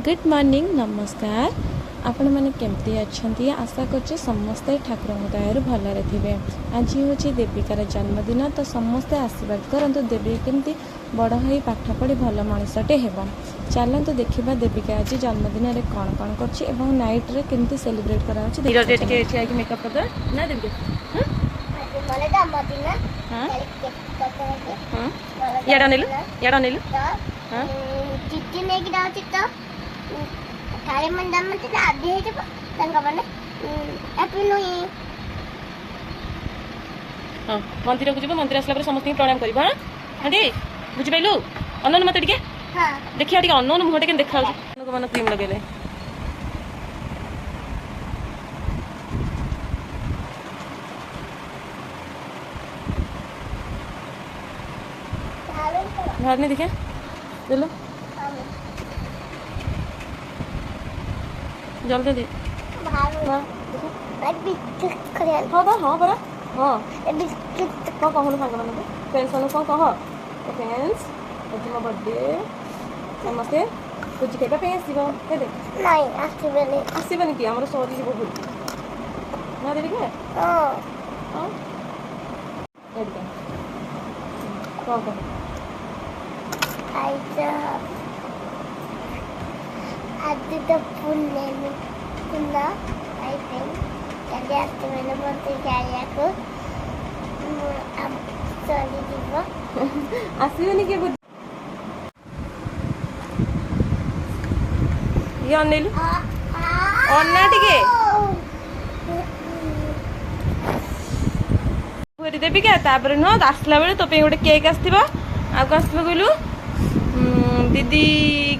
Good morning नमस्कार आपण मैंने केमती अच्छा आशा कर समस्ते ठाकुर दयार भलरे थे। आज हूँ देविकार जन्मदिन तो समस्ते आशीर्वाद करंतु देवी केमती बड़ हो पाठ पढ़ी भल मनीषटे हो। चलतु देखा देविका आज जन्मदिन में कौन कौन कर नाइट रे केमती सेलिब्रेट करा मेकअप कर ना देविका याड अनिलु याड अनिलु हां चिट्ठी नेकी दाउची तो थारे मन दम मते आधे हे जब तंगा बने हैप्पी न्यू ईयर हां मंदिर को जब मंदिर आसला पर समस्त प्रणाम करबा हां दे बुझि पाइलु अनन मते टिके हां देखिया टिके अनन मुहटे के देखा को मन क्रीम लगेले घर नहीं दिखे चलो जल्दी दे हाँ बा हाँ बरा हाँ कौन कहूँ सांग मान फ्रेंड्स मान कौन कह फ्रेंड्स आज मो बर्थडे समस्ते भोजी खाइबा आसबनी कि आम सरी जीव भोजी ना देवी क्या कौन कह आज तो फुल लेने फुल्ला I think jadi aku mana mau cari aku अब सॉरी दीवा आसबनी के ये अनिल अन्ना टिके देवी क्या तापर न आसला बेले तो पे गोटे केक आसथिबा आ को आसथिबा कहलु दीदी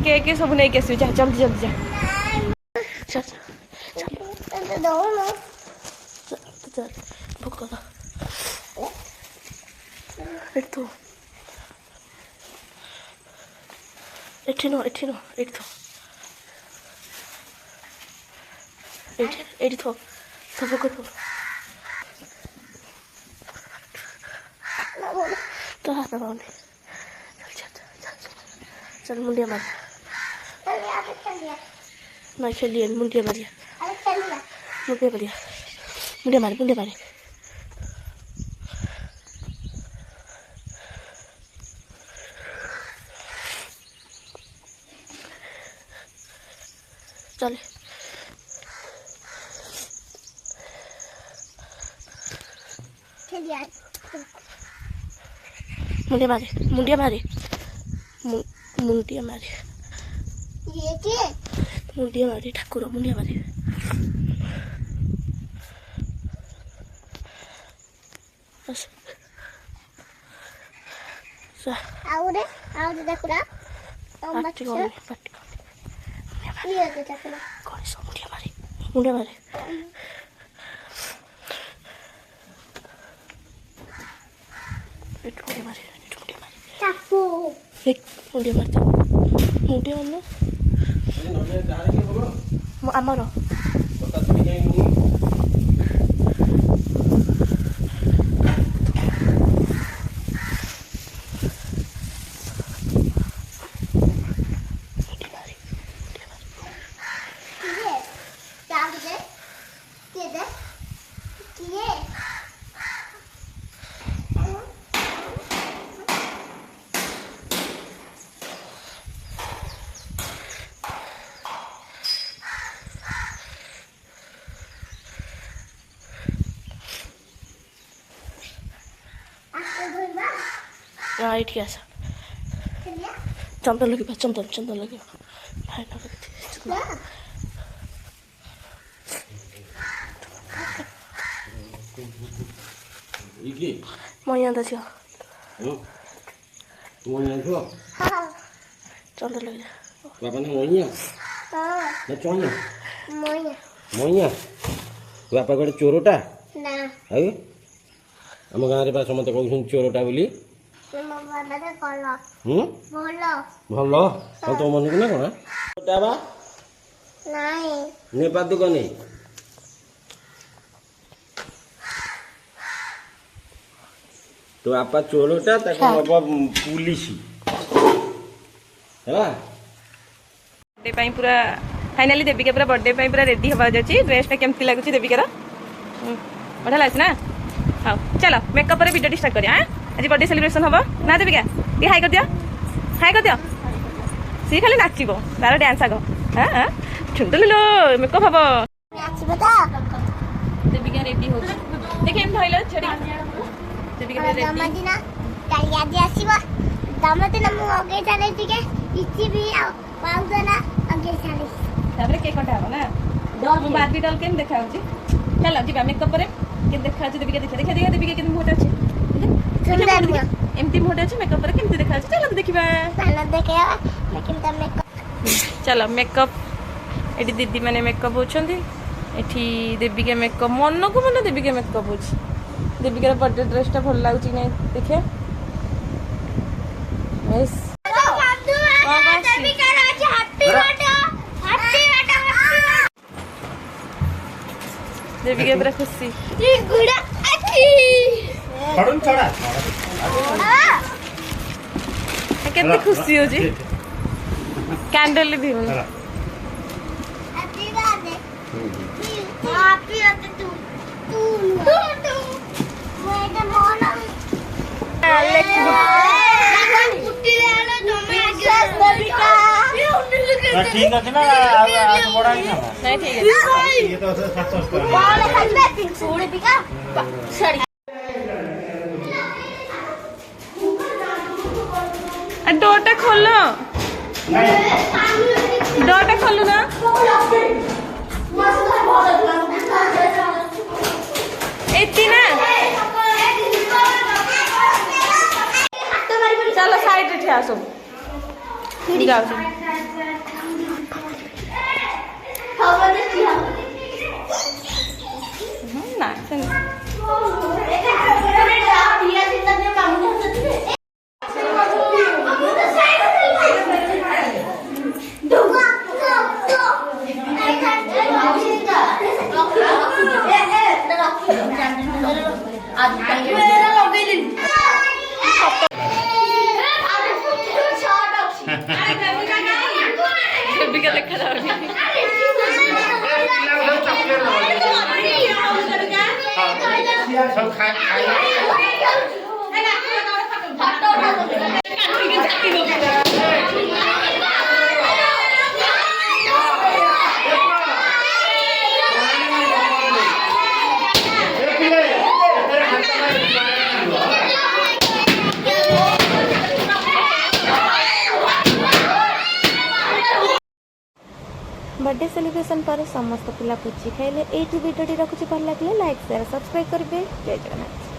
केक सब नहीं आसबे जा जल्दी जल्दी जा चल दो नो चल भूख लगा एठो एठिनो एठिनो एठो एठो सब को तो हाथ लगाओ चल मुंडिया मार नहीं खेलिए मुंडिया मारिया मुंडिया मारे चल मुंडिया मारे ये क्या मुंडिया मारे ठाकुर मुंडिया मारे बस आउरे देखुरा पार्टी ये देखुरा कौन सा मुंडिया मारे चाकू एक मुंडिया मारते मुंडिया मारना आमर ठीक है चंदन लगे चंदन लगे भाई मैं दस चंदन लगे बापा ने मोइया ना चोइया बापा गोटे चोरटा ना आउ आम गाँव में समस्त कहते चोरटा बोली भल तो मन को ना कौन नेपाल दुकान तो आपा चोरटा पुलिस है बर्थडे पाई पूरा फाइनाली देविका पूरा बर्थडे पाई पूरा रेडी हवा जाची ड्रेसटा केमती लागुची देविकार बढ़िया लाग ना हाँ चलो मेकअप पर वीडियो स्टार्ट करिया आज बर्थडे सेलिब्रेशन हम ना देविका टी हाई कर दियो सी खाली नाचब तार डांस आग हाँ ठुंडलो मेकअप हम ଆସିବ ତ देविका रेडी हो देखे धरल छड़ी देविका रेडी ଜନ୍ମଦିନ କାଲି ଆଜି ଆସିବ ଜନ୍ମଦିନ ମୁଁ ଅଗେଇ ଚାଲେ ଟିକେ କିଛି ବି ପାଉଛ ନା ଅଗେଇ ଚାଲେ तापर केक कटा हो ना बार्बी डॉल केम देखा होची चलो जीवा मेकअप पर के देखा होची देविका देखा देखा देखा देविका केम मोटा अछि सुंदर मुआ एमती मोटा अछि मेकअप पर केमती देखा होची चलो देखिबा साला देखेवा लेकिन तमे चलो मेकअप एटी दीदी माने मेकअप होछंदी एठी देविका मेकअप मन को मन देविका मेकअप होछ देविका बर्थडे ड्रेसटा भल लागुची नै देखे यस देविका पूरा खुशी केते खुशी हो जी कैंडल भी हो ठीक अच्छे ना आज बड़ा ही था नहीं ठीक है ये तो 700 डोरटा खोलो डोरटा खोलो ना इतनी ना चलो साइड रे ठिया सब जाओ ना देविका देखा जाओगी सब खाए बर्थडे सेलिब्रेशन पर समस्त पिला पुची खाइले एठी वीडियो रखुची भल लागले लाइक शेयर सब्सक्राइब करिवे जय जगन्नाथ।